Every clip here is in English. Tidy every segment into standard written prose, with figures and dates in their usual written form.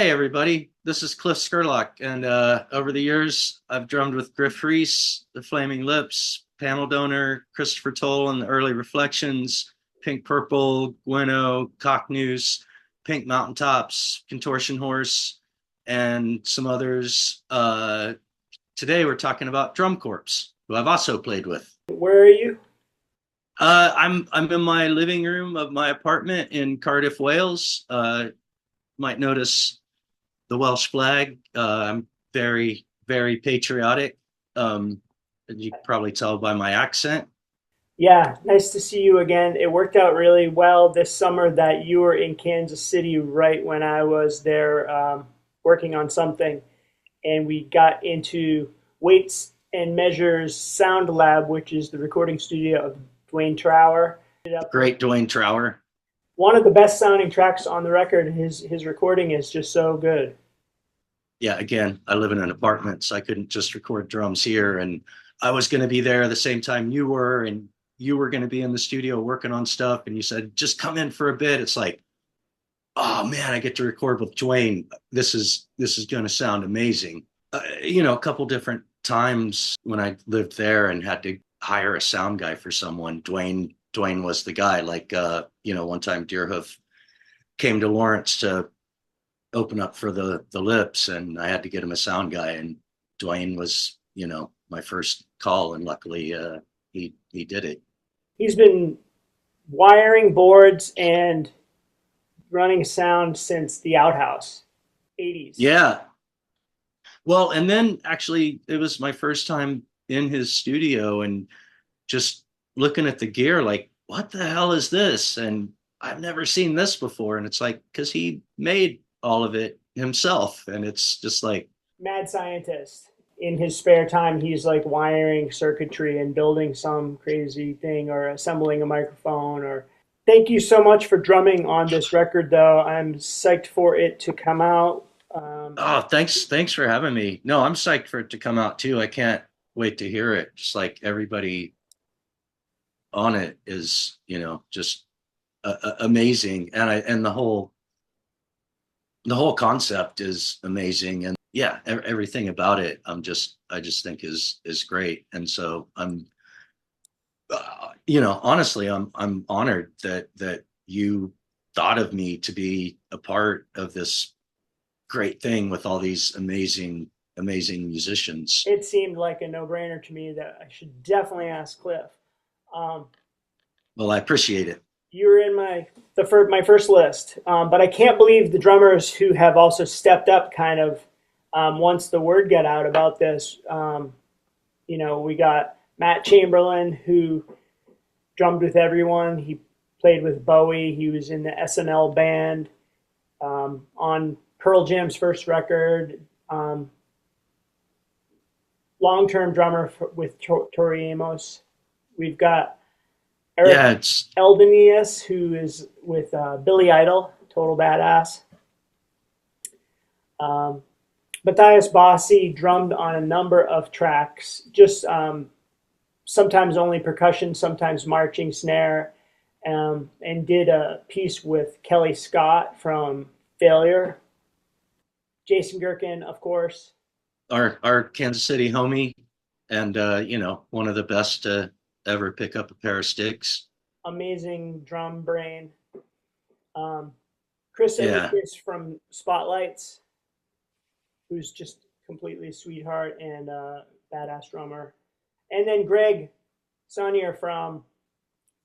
Hey everybody, this is Kliph Scurlock, and over the years I've drummed with Gruff Rhys, the Flaming Lips, Panel Donor, Christopher Toll and the Early Reflections, Pink Purple, Gweno, Cocknews, Pink Mountaintops, Contortion Horse, and some others. Today we're talking about Drum Corps, who I've also played with. Where are you? I'm in my living room of my apartment in Cardiff, Wales. Might notice the Welsh flag. I'm very patriotic. You can probably tell by my accent. Yeah, nice to see you again. It worked out really well this summer that you were in Kansas City right when I was there working on something, and we got into Weights and Measures Sound Lab, which is the recording studio of Dwayne Trower. Great Dwayne Trower. One of the best sounding tracks on the record. His recording is just so good. Yeah, again, I live in an apartment, so I couldn't just record drums here. And I was going to be there the same time you were, and you were going to be in the studio working on stuff. And you said, just come in for a bit. It's like, oh man, I get to record with Dwayne. This is going to sound amazing. A couple different times when I lived there and had to hire a sound guy for someone, Dwayne was the guy. Like, one time Deerhoof came to Lawrence to open up for the Lips, and I had to get him a sound guy, and Dwayne was, my first call, and luckily he did it. He's been wiring boards and running sound since the Outhouse, 80s. Yeah. Well, and then actually it was my first time in his studio and just looking at the gear like, what the hell is this? And I've never seen this before. And it's like, because he made all of it himself. And it's just like, Mad scientist. In his spare time, he's like wiring circuitry and building some crazy thing or assembling a microphone. Or thank you so much for drumming on this record, though. I'm psyched for it to come out. oh, thanks for having me. No, I'm psyched for it to come out too. I can't wait to hear it. Just like everybody on it is, just amazing. And the whole concept is amazing. And yeah, everything about it, I just think is great. And so I'm, honestly, I'm honored that you thought of me to be a part of this great thing with all these amazing musicians. It seemed like a no-brainer to me that I should definitely ask Kliph. Um, Well, I appreciate it. you were in my first list, but I can't believe the drummers who have also stepped up kind of once the word got out about this. We got Matt Chamberlain, who drummed with everyone. He played with Bowie. He was in the SNL band on Pearl Jam's first record. Long-term drummer with Tori Amos. We've got Erik Yeah, it's Eldenius, who is with Billy Idol, total badass. Matthias Bossi drummed on a number of tracks, just sometimes only percussion, sometimes marching snare, and did a piece with Kellii Scott from Failure. Jason Gerken, of course. our Kansas City homie, and one of the best to ever pick up a pair of sticks. Amazing drum brain. Chris Yeah, Enriquez from Spotlights, who's just completely a sweetheart and a badass drummer. And then Greg Saunier from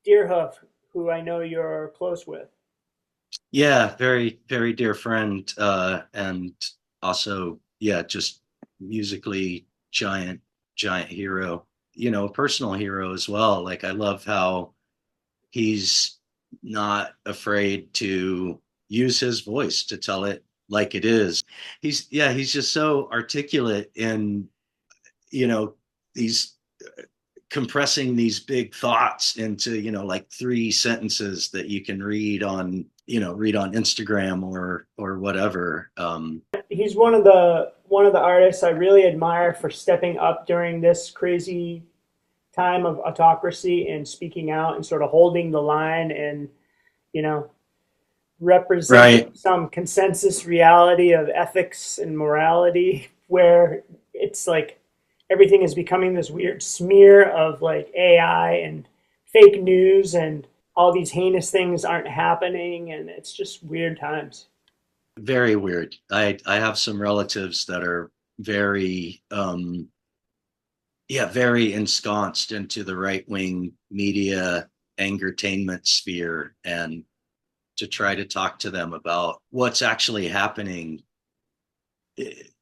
Deerhoof, who I know you're close with. yeah, very dear friend, and also yeah, just musically giant hero. A personal hero as well. Like I love how he's not afraid to use his voice to tell it like it is. He's just so articulate in these compressing these big thoughts into like three sentences that you can read on Instagram or whatever. He's one of the artists I really admire for stepping up during this crazy time of autocracy and speaking out and sort of holding the line and you know representing Right. some consensus reality of ethics and morality where it's like everything is becoming this weird smear of like AI and fake news and all these heinous things aren't happening and it's just weird times. Very weird. I have some relatives that are very yeah, very ensconced into the right wing media angertainment sphere, and to try to talk to them about what's actually happening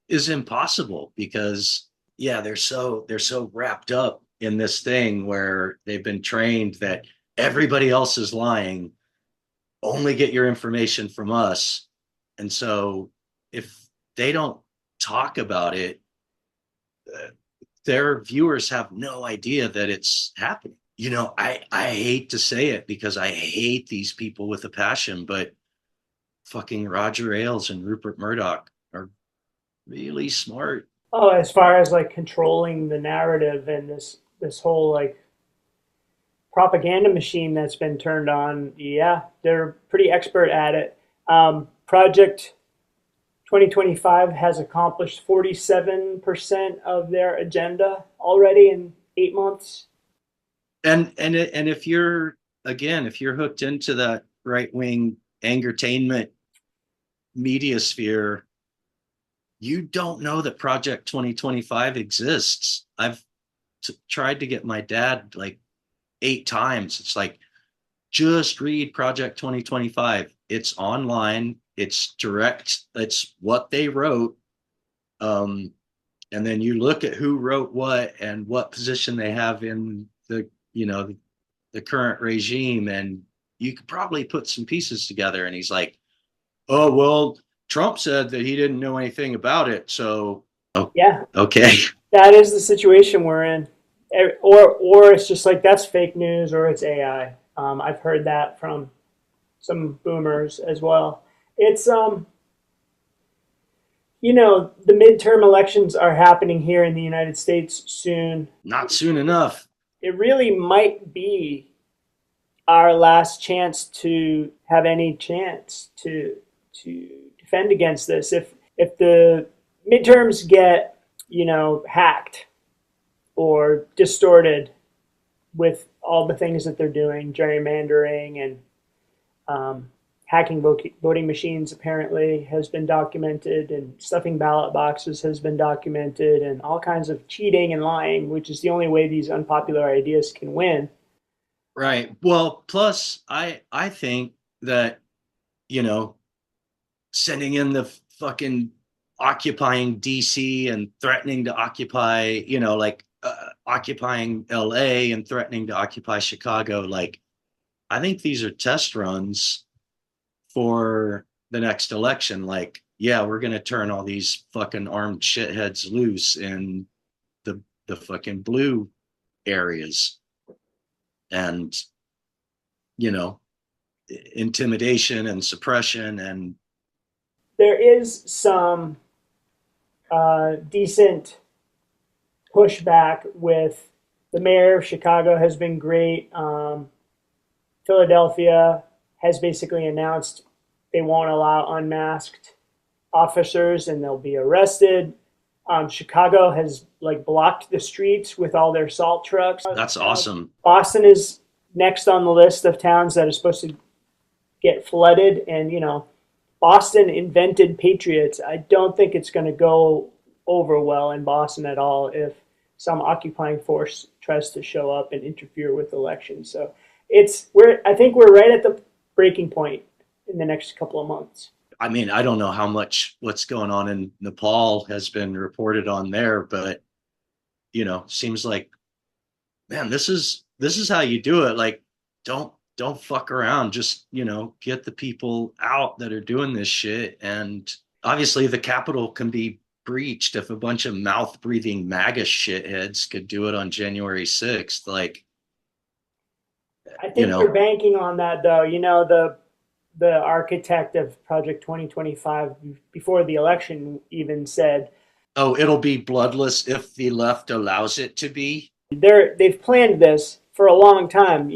is impossible because yeah, they're so wrapped up in this thing where they've been trained that everybody else is lying, only get your information from us. And so if they don't talk about it, uh, their viewers have no idea that it's happening. I hate to say it because I hate these people with a passion, but fucking Roger Ailes and Rupert Murdoch are really smart. Oh, as far as like controlling the narrative and this whole like propaganda machine that's been turned on, yeah, they're pretty expert at it. Project 2025 has accomplished 47% of their agenda already in 8 months. And if you're, again, if you're hooked into that right wing angertainment media sphere, you don't know that Project 2025 exists. I've tried to get my dad like 8 times. It's like, just read Project 2025. It's online. It's direct. It's what they wrote. Um, and then you look at who wrote what and what position they have in the current regime, and you could probably put some pieces together. And he's like, "Oh well, Trump said that he didn't know anything about it, so oh, Yeah, okay." that is the situation we're in. Or it's just like that's fake news or it's AI. I've heard that from some boomers as well. It's the midterm elections are happening here in the United States soon. Not soon enough. It really might be our last chance to have any chance to defend against this. If the midterms get hacked or distorted with all the things that they're doing, gerrymandering and hacking voting machines apparently has been documented, and stuffing ballot boxes has been documented, and all kinds of cheating and lying, which is the only way these unpopular ideas can win. Right. Well, plus I think that, you know, sending in the fucking occupying DC and threatening to occupy, occupying LA and threatening to occupy Chicago, like I think these are test runs for the next election. Like, yeah, we're gonna turn all these fucking armed shitheads loose in the fucking blue areas, and you know, intimidation and suppression. And There is some decent pushback with the mayor of Chicago has been great. Philadelphia has basically announced they won't allow unmasked officers and they'll be arrested. Chicago has like blocked the streets with all their salt trucks. that's awesome. Boston is next on the list of towns that are supposed to get flooded, and Boston invented patriots. I don't think it's going to go over well in Boston at all if some occupying force tries to show up and interfere with elections. So I think we're right at the breaking point in the next couple of months. I mean, I don't know how much what's going on in Nepal has been reported on there, but seems like, man, this is how you do it. Like, don't fuck around. Just, get the people out that are doing this shit. And obviously the Capitol can be breached if a bunch of mouth breathing MAGA shitheads could do it on January 6th. Like, I think they're banking on that, though. The architect of Project 2025 before the election even said, "Oh, it'll be bloodless if the left allows it to be." they've planned this for a long time.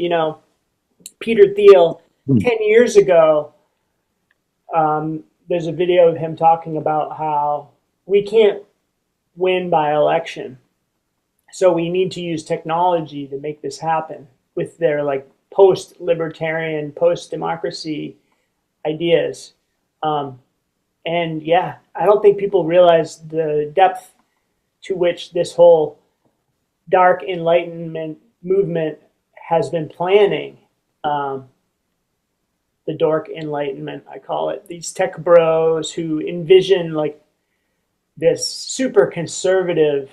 Peter Thiel 10 years ago There's a video of him talking about how we can't win by election, so we need to use technology to make this happen with their like post-libertarian, post-democracy ideas. And yeah, I don't think people realize the depth to which this whole dark enlightenment movement has been planning. The dork enlightenment, I call it. These tech bros who envision like this super conservative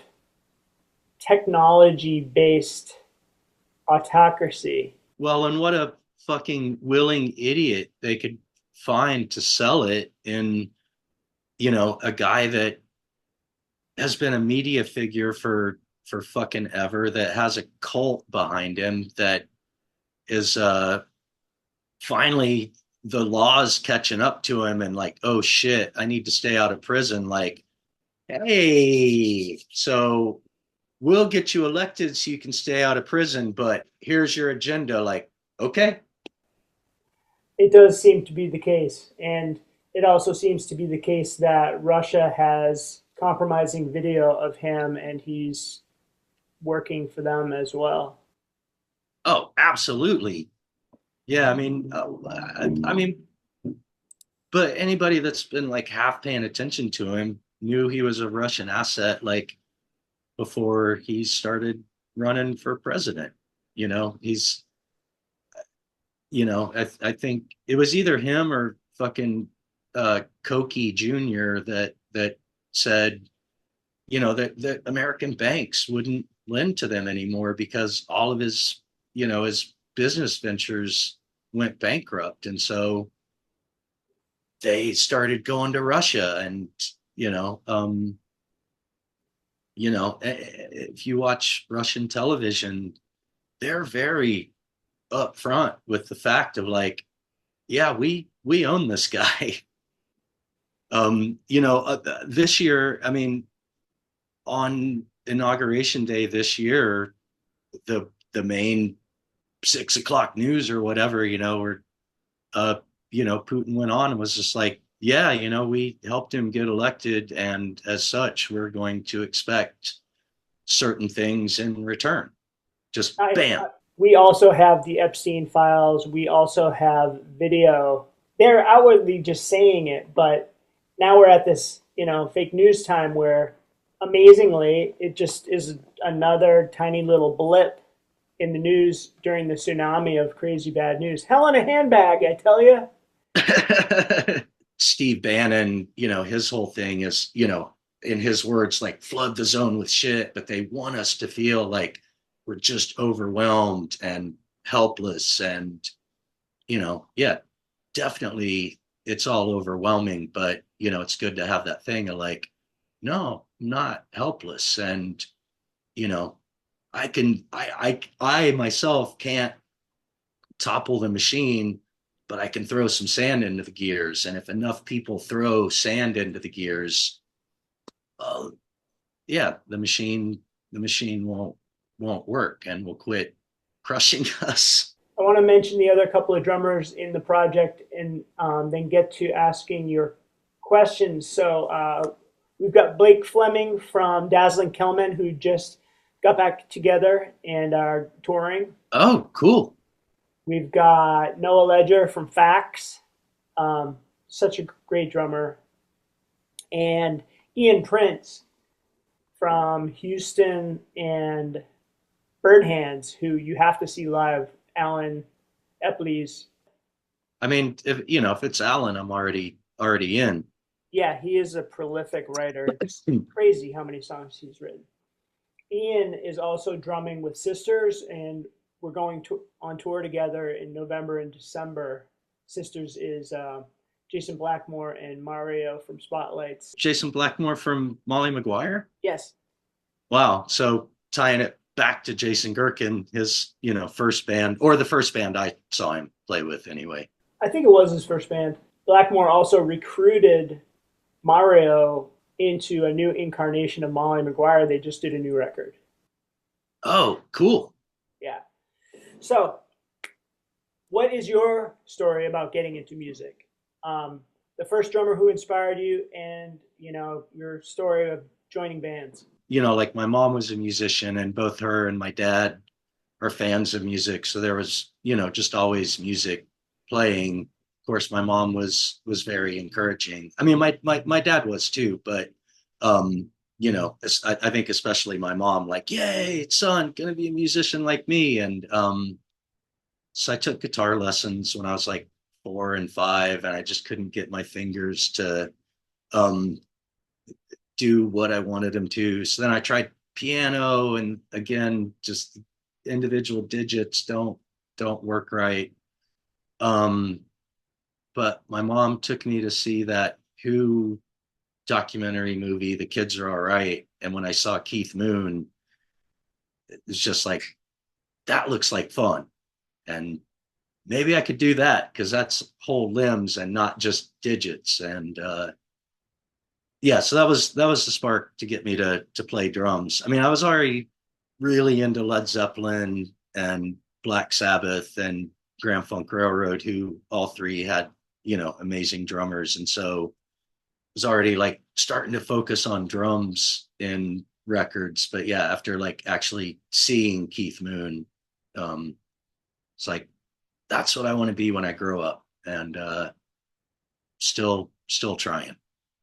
technology based autocracy. Well, and what a fucking willing idiot they could find to sell it in, a guy that has been a media figure for fucking ever, that has a cult behind him, that is finally the law's catching up to him, and like, oh shit, I need to stay out of prison. Like, hey, so we'll get you elected so you can stay out of prison, but here's your agenda. Like, okay. It does seem to be the case. And it also seems to be the case that Russia has compromising video of him and he's working for them as well. Oh, absolutely. Yeah, I mean, but anybody that's been like half paying attention to him knew he was a Russian asset, like before he started running for president. He's, I think it was either him or fucking Koki Jr. that said, that American banks wouldn't lend to them anymore because all of his business ventures went bankrupt. And so they started going to Russia. And, if you watch Russian television, they're very upfront with the fact of like, yeah, we own this guy. This year, I mean, on inauguration day this year, the main 6 o'clock news or whatever, or Putin went on and was just like, yeah, we helped him get elected, and as such, we're going to expect certain things in return. Just bam. We also have the Epstein files. We also have video. They're outwardly just saying it, but now we're at this, fake news time where amazingly it just is another tiny little blip in the news during the tsunami of crazy bad news. Hell in a handbag, I tell you. Steve Bannon, his whole thing is, in his words, like flood the zone with shit, but they want us to feel like we're just overwhelmed and helpless. And, yeah, definitely it's all overwhelming, but, it's good to have that thing of like, no, I'm not helpless. And, I myself can't topple the machine, but I can throw some sand into the gears. And if enough people throw sand into the gears, yeah, the machine won't work and will quit crushing us. I want to mention the other couple of drummers in the project and then get to asking your questions. So we've got Blake Fleming from Dazzling Killmen, who just got back together and are touring. Oh, cool. We've got Noah Ledger from Fax, such a great drummer. And Ian Prince from Houston and BirdHands, who you have to see live. Alan Epley's. I mean, if it's Alan, I'm already in. Yeah, he is a prolific writer. It's crazy how many songs he's written. Ian is also drumming with Sisters, and we're going on tour together in November and December. Sisters is Jason Blackmore and Mario from Spotlights. Jason Blackmore from Molly McGuire? Yes. Wow. So tying it back to Jason Gerken, his, first band, or the first band I saw him play with anyway. I think it was his first band. Blackmore also recruited Mario into a new incarnation of Molly McGuire. They just did a new record. Oh, cool. Yeah. So, what is your story about getting into music? the first drummer who inspired you, and your story of joining bands. Like my mom was a musician, and both her and my dad are fans of music. So there was, just always music playing. Of course, my mom was very encouraging. I mean, my dad was too, but I think especially my mom, like, yay, son, gonna be a musician like me. And so I took guitar lessons when I was like 4 and 5, and I just couldn't get my fingers to um, do what I wanted them to. So then I tried piano, and again, just individual digits don't work right. Um, but my mom took me to see that Who documentary movie, The Kids Are All Right. And when I saw Keith Moon, it was just like, that looks like fun. And maybe I could do that, because that's whole limbs and not just digits. And yeah, so that was the spark to get me to play drums. I mean, I was already really into Led Zeppelin and Black Sabbath and Grand Funk Railroad, who all three had, amazing drummers. And so I was already like starting to focus on drums in records. But yeah, after like actually seeing Keith Moon, it's like, that's what I want to be when I grow up. And still trying.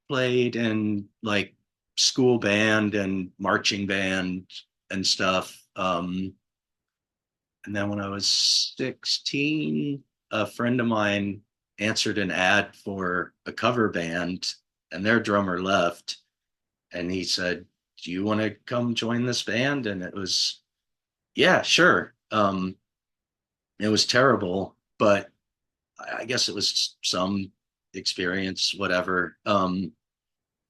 Played in like school band and marching band and stuff. And then when I was 16, a friend of mine answered an ad for a cover band, and their drummer left. And he said, do you want to come join this band? And it was, yeah, sure. It was terrible, but I guess it was some experience, whatever. And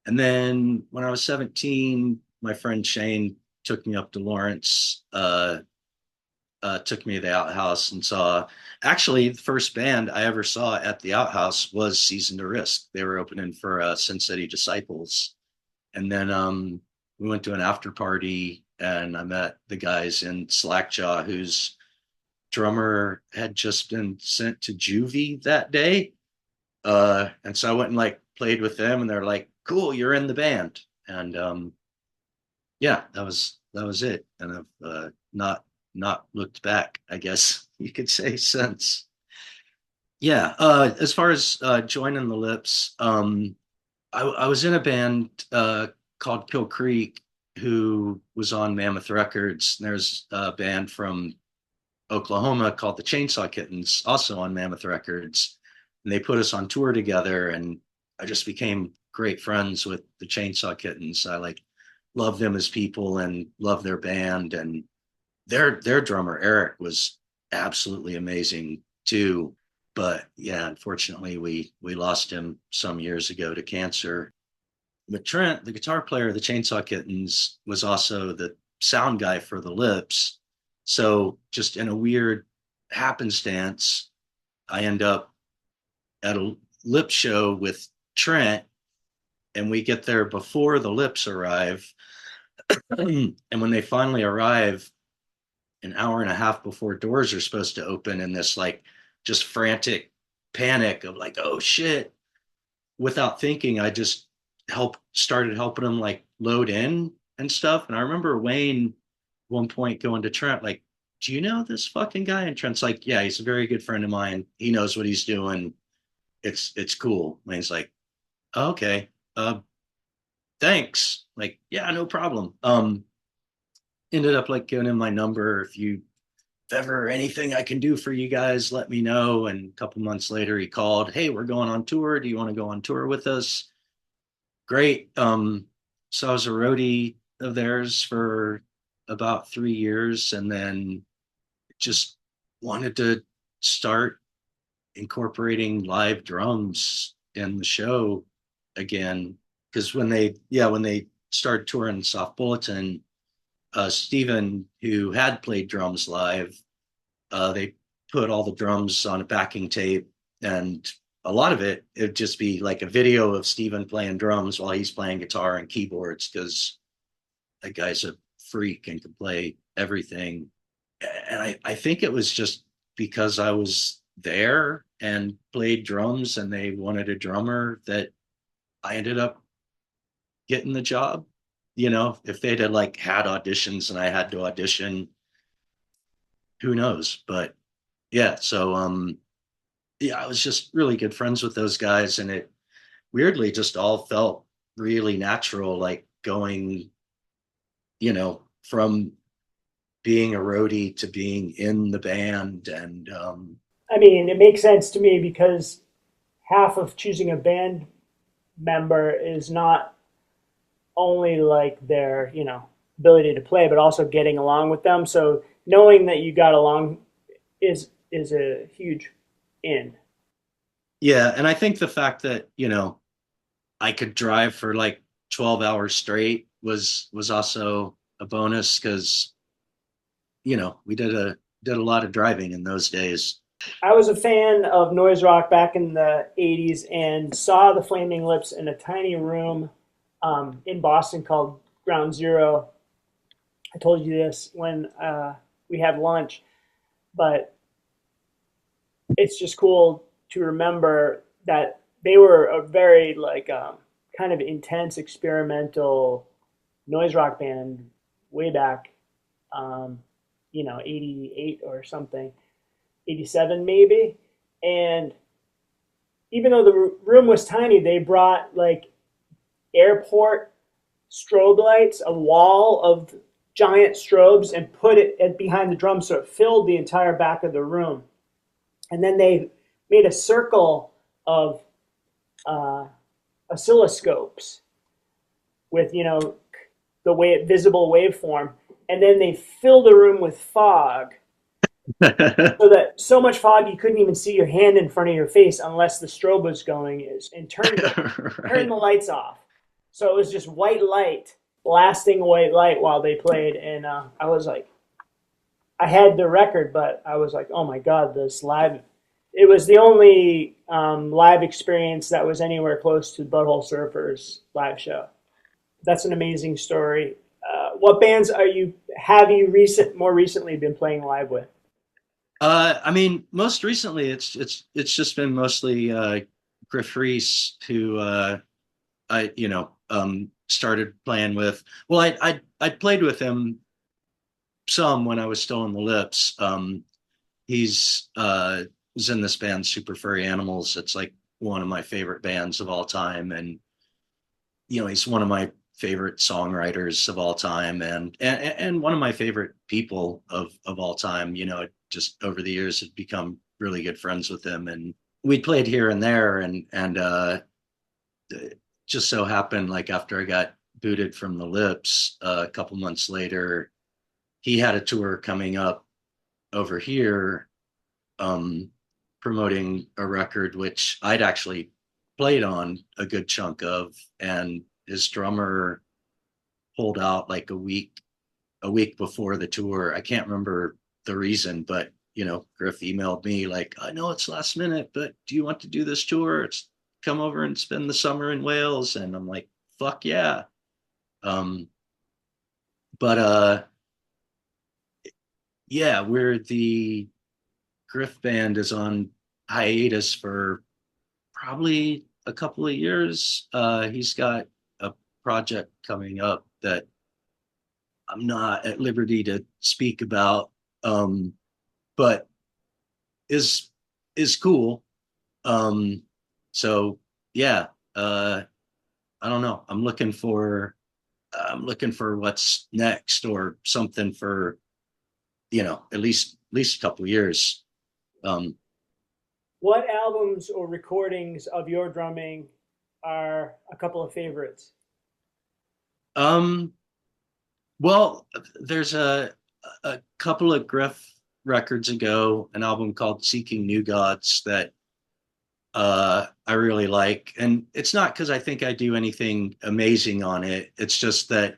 then when I was 17, my friend Shane took me up to Lawrence, took me to the outhouse and saw, actually, the first band I ever saw at the outhouse was Season to Risk. They were opening for Sin City Disciples. And then we went to an after party, and I met the guys in Slackjaw, whose drummer had just been sent to juvie that day. And so I went and like played with them, and they're like, cool, you're in the band. And yeah, that was it. And I've not looked back, I guess you could say, since. Yeah. As far as joining the Lips, I was in a band called Kill Creek, who was on Mammoth Records. There's a band from Oklahoma called the Chainsaw Kittens, also on Mammoth Records. And they put us on tour together, and I just became great friends with the Chainsaw Kittens. I like love them as people and love their band. And their drummer Erik was absolutely amazing too. But yeah, unfortunately we lost him some years ago to cancer. But Trent, the guitar player of the Chainsaw Kittens, was also the sound guy for the Lips. So just in a weird happenstance, I end up at a Lip show with Trent, and we get there before the Lips arrive. And when they finally arrive, an hour and a half before doors are supposed to open, in this like just frantic panic of like, oh shit. Without thinking, I just started helping them like load in and stuff. And I remember Wayne one point going to Trent, like, do you know this fucking guy? And Trent's like, yeah, he's a very good friend of mine. He knows what he's doing. It's cool. Wayne's like, oh, okay. Thanks. Like, yeah, no problem. Ended up like giving him my number. If ever anything I can do for you guys, let me know. And a couple months later, he called, hey, we're going on tour. Do you want to go on tour with us? Great. So I was a roadie of theirs for about 3 years, and then just wanted to start incorporating live drums in the show again. Because when they started touring Soft Bulletin, Steven, who had played drums live, they put all the drums on a backing tape, and a lot of it'd just be like a video of Steven playing drums while he's playing guitar and keyboards, because that guy's a freak and can play everything. And I think it was just because I was there and played drums and they wanted a drummer, that I ended up getting the job. You know, if they'd had like had auditions and I had to audition, who knows? But yeah, so yeah, I was just really good friends with those guys, and it weirdly just all felt really natural, like going, from being a roadie to being in the band. And I mean, it makes sense to me because half of choosing a band member is not only like their, ability to play, but also getting along with them. So knowing that you got along is a huge in. yeah, and I think the fact that, I could drive for like 12 hours straight was also a bonus, because, we did a lot of driving in those days. I was a fan of noise rock back in the 80s and saw the Flaming Lips in a tiny room in Boston called Ground Zero. I told you this when we had lunch, but it's just cool to remember that they were a very like kind of intense experimental noise rock band way back, 88 or something, 87 maybe. And even though the room was tiny, they brought like airport strobe lights, a wall of giant strobes, and put it behind the drums so it filled the entire back of the room. And then they made a circle of uh, oscilloscopes with the visible waveform, and then they filled the room with fog, so that so much fog you couldn't even see your hand in front of your face unless the strobe was going, and turn Right. the lights off. So it was just white light, blasting white light while they played, and I was like, I had the record, but I was like, oh my god, this live. It was the only live experience that was anywhere close to Butthole Surfers live show. That's an amazing story. What bands have you more recently been playing live with? I mean, most recently it's just been mostly Gruff Rhys, who I started playing with. Well, I played with him some when I was still in the Lips. He's was in this band Super Furry Animals. It's like one of my favorite bands of all time, and he's one of my favorite songwriters of all time, and one of my favorite people of all time. Just over the years have become really good friends with him, and we played here and there, and it just so happened, like after I got booted from the Lips, a couple months later, he had a tour coming up over here, um, promoting a record which I'd actually played on a good chunk of, and his drummer pulled out like a week before the tour. I can't remember the reason, but Griff emailed me like, I know it's last minute, but do you want to do this tour? It's come over and spend the summer in Wales. And I'm like, fuck yeah. Um, but yeah, we're the Griff band is on hiatus for probably a couple of years. He's got a project coming up that I'm not at liberty to speak about, but is is cool. Um, so yeah, I don't know. I'm looking for what's next, or something for at least a couple of years. Um, What albums or recordings of your drumming are a couple of favorites? um, well, there's a couple of Griff records ago, an album called Seeking New Gods that I really like. And it's not because I think I do anything amazing on it. It's just that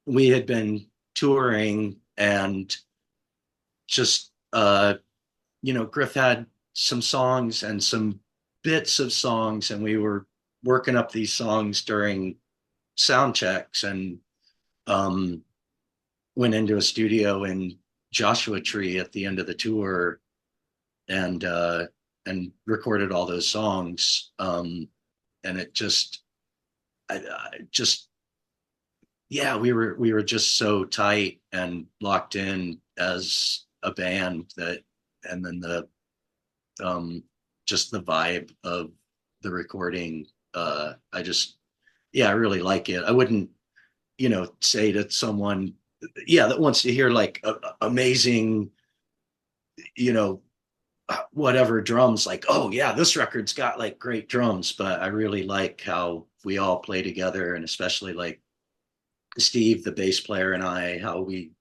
we had been touring, and just Griff had some songs and some bits of songs, and we were working up these songs during sound checks, and um, went into a studio in Joshua Tree at the end of the tour and recorded all those songs. And it just, just, yeah, we were just so tight and locked in as a band that, and then just the vibe of the recording. I just, yeah, I really like it. I wouldn't, say to someone, yeah, that wants to hear like amazing, you know, whatever drums, like, oh yeah, this record's got like great drums. But I really like how we all play together, and especially like Steve, the bass player, and I, how we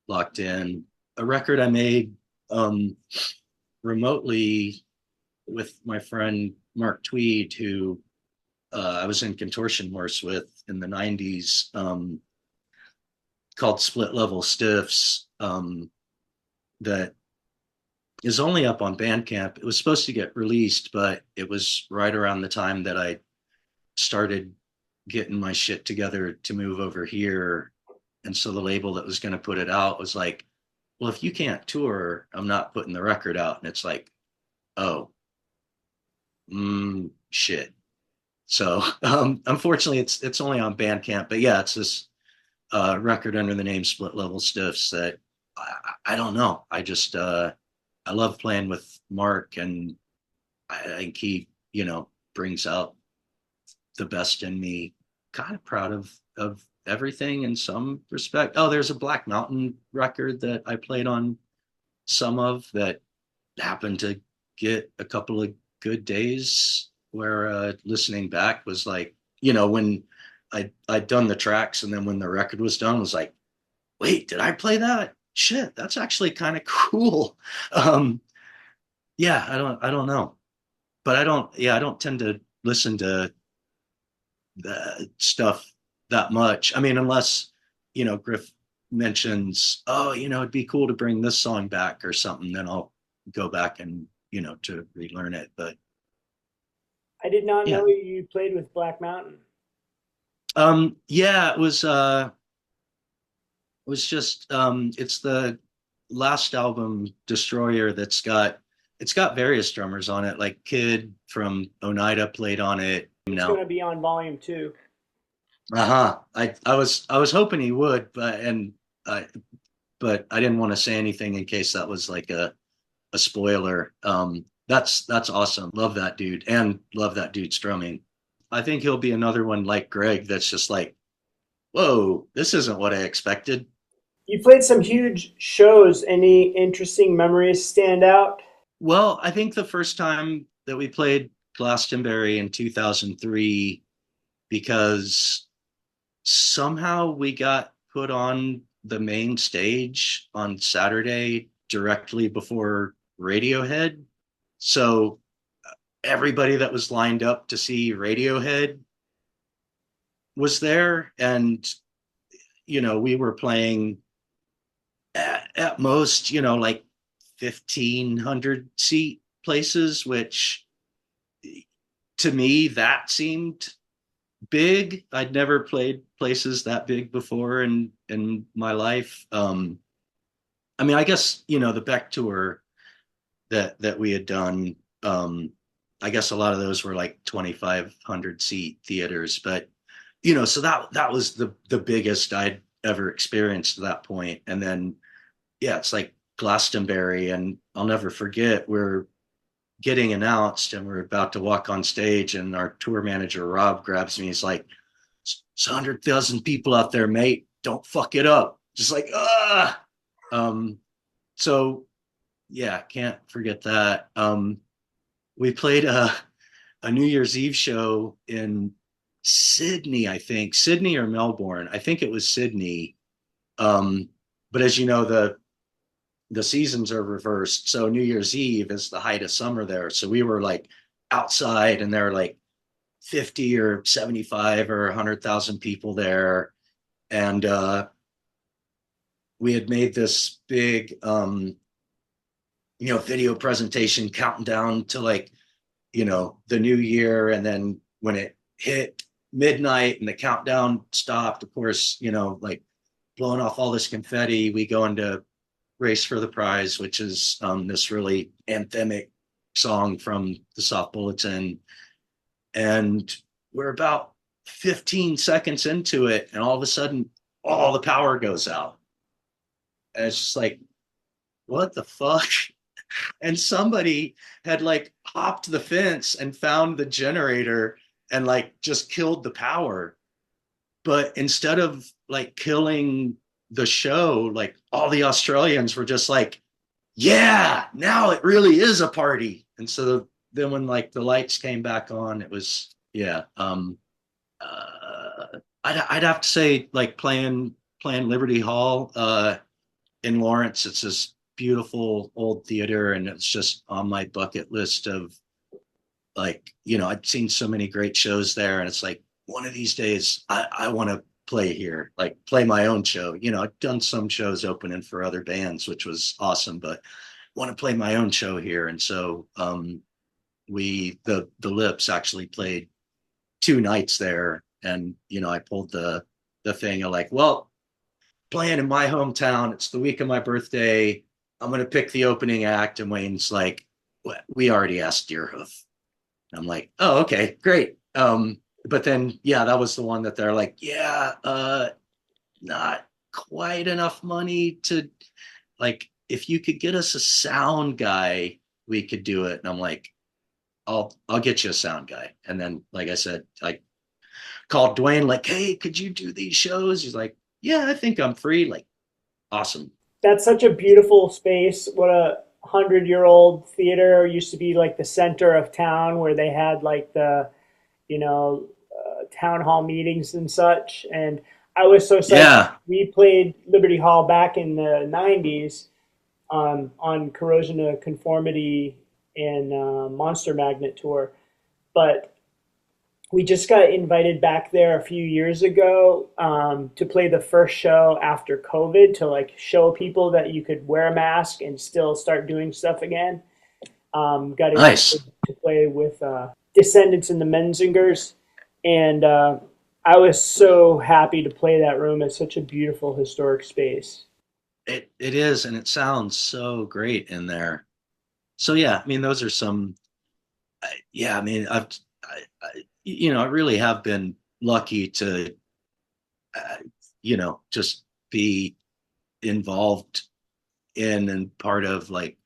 locked in. A record I made um, remotely with my friend Mark Tweed, who I was in Contortion Horse with in the 90s, called Split Level Stiffs, that is only up on Bandcamp. It was supposed to get released, but it was right around the time that I started getting my shit together to move over here. And so the label that was going to put it out was like, well, if you can't tour, I'm not putting the record out. And it's like, oh, shit. So unfortunately, it's only on Bandcamp. But yeah, it's this record under the name Split Level Stiffs that I don't know. I just I love playing with Mark, and I think he brings out the best in me. Kind of proud of everything in some respect. Oh, there's a Black Mountain record that I played on some of that happened to get a couple of good days where listening back was like, when I'd done the tracks, and then when the record was done, was like, wait, did I play that? Shit, that's actually kind of cool. Um, yeah, I don't know, but I don't tend to listen to the stuff that much. I mean, unless Griff mentions, oh, it'd be cool to bring this song back or something, then I'll go back and to relearn it. But I did not yeah, know you played with Black Mountain. yeah, it was just it's the last album, Destroyer, it's got various drummers on it, like Kid from Oneida played on it. It's going to be on volume 2. Uh-huh. I was hoping he would, but I didn't want to say anything in case that was like a spoiler. That's awesome. Love that dude, and love that dude's drumming. I think he'll be another one like Greg that's just like, whoa, this isn't what I expected. You played some huge shows. Any interesting memories stand out? Well, I think the first time that we played Glastonbury in 2003, because somehow we got put on the main stage on Saturday directly before Radiohead. So everybody that was lined up to see Radiohead was there. And, we were playing at most, like 1,500 seat places, which to me, that seemed big. I'd never played places that big before in my life. I mean, I guess the Beck tour that we had done. I guess a lot of those were like 2,500 seat theaters, but so that was the biggest I'd ever experienced at that point. And then yeah, it's like Glastonbury, and I'll never forget. We're getting announced, and we're about to walk on stage, and our tour manager Rob grabs me. He's like, "It's 100,000 people out there, mate. Don't fuck it up." Just like ah. So yeah, can't forget that. We played a New Year's Eve show in Sydney, I think Sydney or Melbourne. I think it was Sydney. But as you know, the seasons are reversed. So New Year's Eve is the height of summer there. So we were like outside, and there were like 50 or 75 or 100,000 people there. And we had made this big, video presentation counting down to like, the new year. And then when it hit midnight and the countdown stopped, of course, like blowing off all this confetti, we go into Race for the Prize, which is this really anthemic song from the Soft Bulletin. And we're about 15 seconds into it, and all of a sudden, all the power goes out. And it's just like, what the fuck? And somebody had like hopped the fence and found the generator and like just killed the power. But instead of like killing the show, like all the Australians were just like, yeah, now it really is a party. And so then when like the lights came back on, it was, yeah. I'd have to say like playing Liberty Hall in Lawrence. It's this beautiful old theater, and it's just on my bucket list of like, I'd seen so many great shows there, and it's like one of these days I want to play here, like play my own show. I've done some shows opening for other bands, which was awesome, but want to play my own show here. And so the Lips actually played 2 nights there, and I pulled the thing of like, well, playing in my hometown, it's the week of my birthday, I'm going to pick the opening act. And Wayne's like, we already asked Deerhoof. I'm like, oh, okay, great. But then, yeah, that was the one that they're like, yeah, not quite enough money to, like, if you could get us a sound guy, we could do it. And I'm like, I'll get you a sound guy. And then, like I said, I called Dwayne, like, hey, could you do these shows? He's like, yeah, I think I'm free. Like, awesome. That's such a beautiful space. What a 100-year-old theater used to be like the center of town where they had like the, town hall meetings and such. And I was so psyched. Yeah. We played Liberty Hall back in the 90s on Corrosion of Conformity and Monster Magnet tour. But we just got invited back there a few years ago to play the first show after COVID, to like show people that you could wear a mask and still start doing stuff again. Got Nice. invited to play with Descendants and the Menzingers. And I was so happy to play that room. It's such a beautiful historic space. It is, and it sounds so great in there. So yeah, I mean, those are some. Yeah, I mean, I really have been lucky to, just be involved in and part of like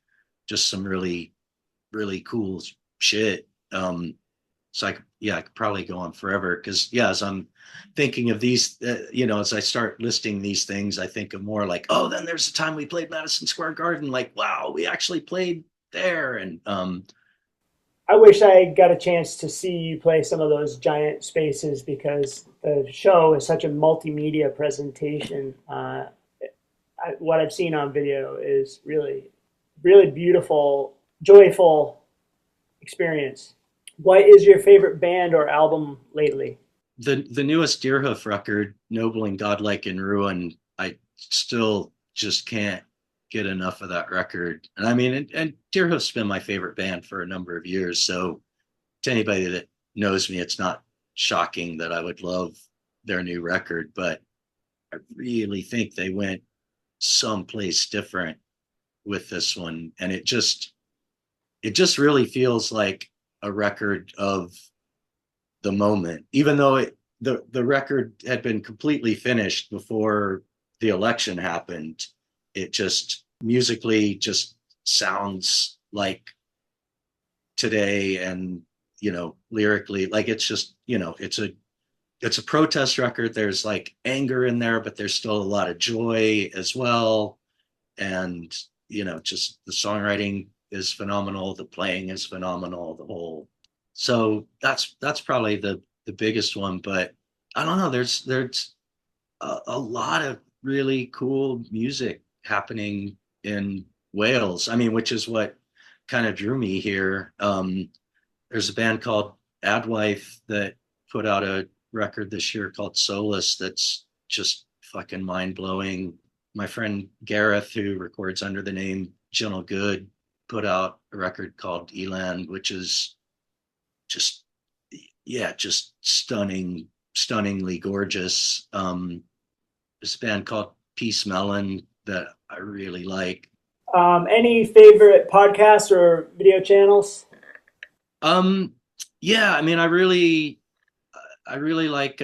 just some really, really cool shit. So I could probably go on forever because, yeah, as I'm thinking of these, as I start listing these things, I think of more like, oh, then there's the time we played Madison Square Garden. Like, wow, we actually played there. And I wish I got a chance to see you play some of those giant spaces because the show is such a multimedia presentation. What I've seen on video is really, really beautiful, joyful experience. What is your favorite band or album lately? the newest Deerhoof record, Noble and Godlike in Ruin, I still just can't get enough of that record. And I mean, and Deerhoof's been my favorite band for a number of years. So to anybody that knows me, it's not shocking that I would love their new record, but I really think they went someplace different with this one. And it just really feels like a record of the moment, even though the record had been completely finished before the election happened. It just musically just sounds like today, and lyrically, like it's just it's a protest record. There's like anger in there, but there's still a lot of joy as well. And just the songwriting is phenomenal, the playing is phenomenal, the whole. So that's probably the biggest one. But I don't know, there's a lot of really cool music happening in Wales. I mean, which is what kind of drew me here. There's a band called Adwife that put out a record this year called Solus that's just fucking mind blowing. My friend Gareth, who records under the name Gentle Good, put out a record called Eland, which is just, yeah, just stunningly gorgeous. This band called Peace Melon that I really like. Any favorite podcasts or video channels? Um, yeah, I mean, I really like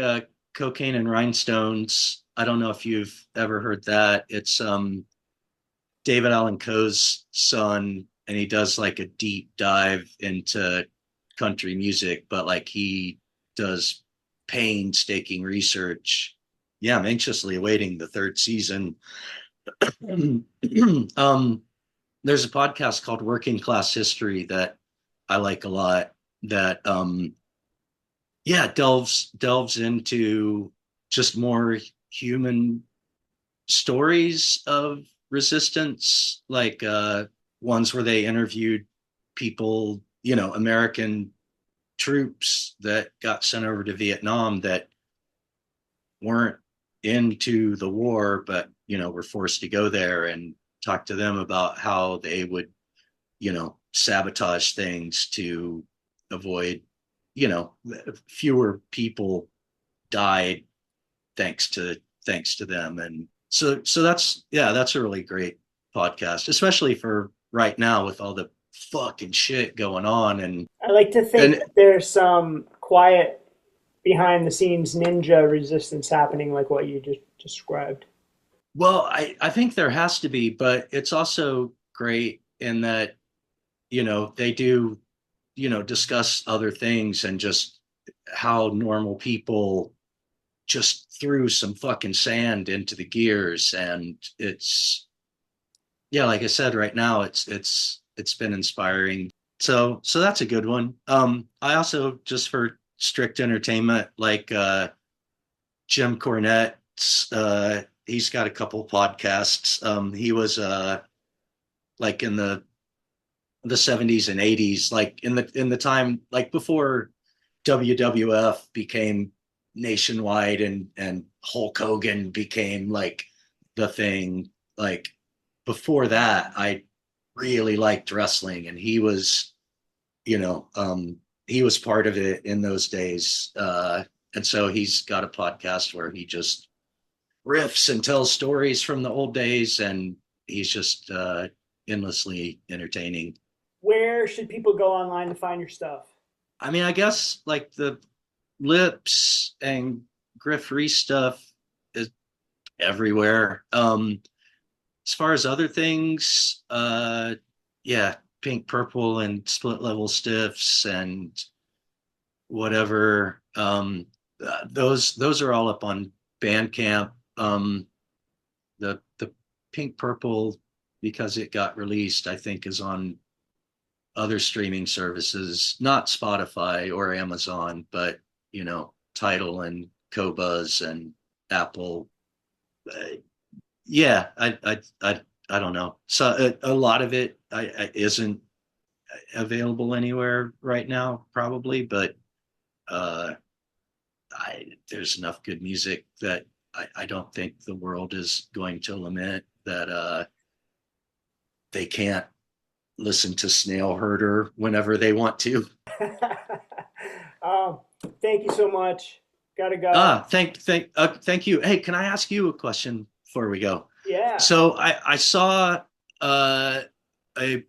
Cocaine and Rhinestones. I don't know if you've ever heard that. It's David Allan Coe's son, and he does like a deep dive into country music, but like he does painstaking research. Yeah, I'm anxiously awaiting the third season. um, there's a podcast called Working Class History that I like a lot. That yeah, delves into just more human stories of resistance, like ones where they interviewed people, you know, American troops that got sent over to Vietnam that weren't into the war, but, you know, were forced to go there, and talk to them about how they would, you know, sabotage things to avoid, you know, fewer people died thanks to them. And so that's, yeah, that's a really great podcast, especially for right now with all the fucking shit going on. I like to think And that there's some quiet behind the scenes ninja resistance happening, like what you just described. well, I think there has to be, but it's also great in that, you know, they do, you know, discuss other things, and just how normal people just threw some fucking sand into the gears. And it's, yeah, like I said, right now it's been inspiring. So that's a good one. I also, just for strict entertainment, like Jim Cornette's, he's got a couple podcasts. He was like in the 70s and 80s, like in the time like before WWF became nationwide, and Hulk Hogan became like the thing. Like before that, I really liked wrestling, and he was, you know, he was part of it in those days. And so he's got a podcast where he just riffs and tells stories from the old days, and he's just endlessly entertaining. Where should people go online to find your stuff? I mean, I guess like the Lips and Gruff Rhys stuff is everywhere. As far as other things, yeah, Pink Purple and Split Level Stiffs and whatever. Those are all up on Bandcamp. The Pink Purple, because it got released, I think is on other streaming services, not Spotify or Amazon, but, you know, Tidal and Qobuz and Apple. Uh, yeah, I don't know. So a lot of it isn't available anywhere right now, probably, but uh, there's enough good music that I don't think the world is going to lament that they can't listen to Snail Herder whenever they want to. um, Thank you so much. Gotta go. Thank you. Hey, can I ask you a question before we go? Yeah. So I saw uh, a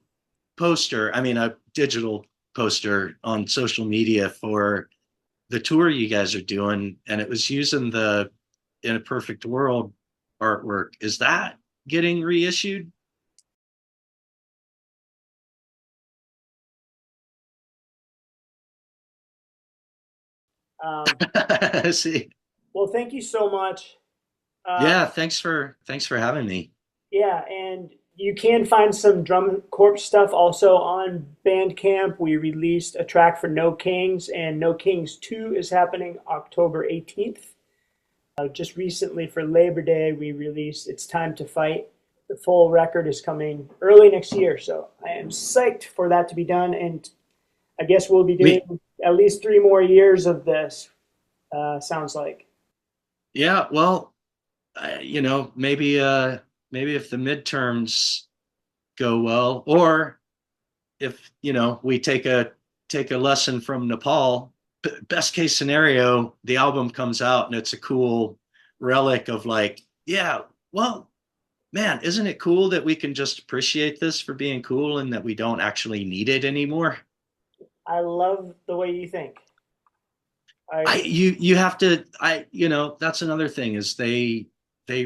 poster, I mean, a digital poster on social media for the tour you guys are doing, and it was using the In a Perfect World artwork. Is that getting reissued? Um, See, well, thank you so much. Uh, yeah, thanks for having me. yeah, and you can find some Drum Corps stuff also on Bandcamp. We released a track for No Kings, and No Kings 2 is happening October 18th. Just recently for Labor Day, we released It's Time to Fight. The full record is coming early next year, so I am psyched for that to be done. And I guess we'll be Me, doing at least 3 more years of this, sounds like. yeah, well, you know, maybe if the midterms go well, or if, you know, we take a lesson from Nepal, best case scenario, the album comes out and it's a cool relic of like, yeah, well, man, isn't it cool that we can just appreciate this for being cool and that we don't actually need it anymore? I love the way you think. You have to, that's another thing is they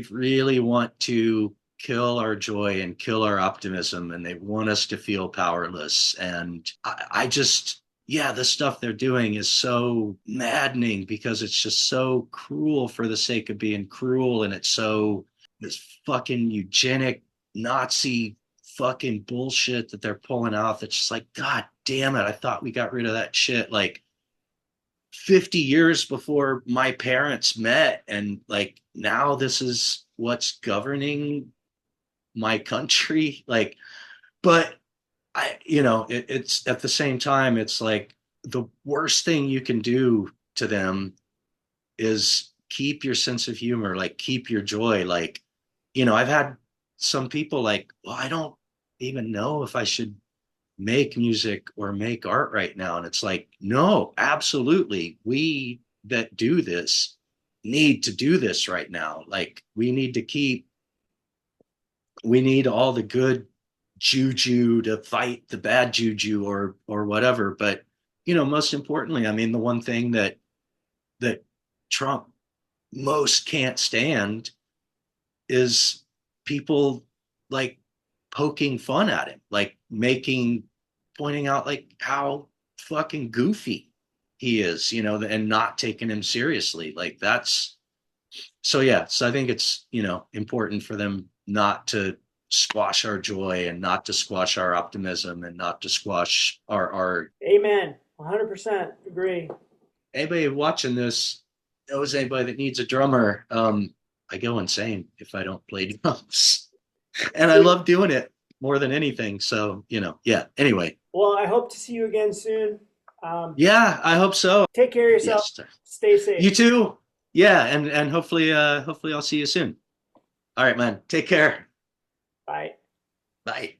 really want to kill our joy and kill our optimism, and they want us to feel powerless. And I just, yeah, the stuff they're doing is so maddening because it's just so cruel for the sake of being cruel. And it's so, this fucking eugenic Nazi fucking bullshit that they're pulling out. That's just like, God damn it. I thought we got rid of that shit like 50 years before my parents met. And like, now this is what's governing my country. Like, but it's at the same time, it's like the worst thing you can do to them is keep your sense of humor, like keep your joy. Like, I've had some people like, well, I don't even know if I should make music or make art right now. And it's like, no, absolutely. We that do this need to do this right now. Like we need all the good juju to fight the bad juju or whatever. But most importantly, I mean, the one thing that Trump most can't stand is people like poking fun at him, like pointing out like how fucking goofy he is, and not taking him seriously. Like that's so yeah. So I think it's, important for them not to squash our joy and not to squash our optimism and not to squash our art. Amen. 100% agree. Anybody watching this knows anybody that needs a drummer. I go insane if I don't play drums. And I love doing it more than anything. So, yeah. Anyway. Well, I hope to see you again soon. Yeah, I hope so. Take care of yourself. Yes. Stay safe. You too. Yeah, and hopefully I'll see you soon. All right, man. Take care. Bye. Bye.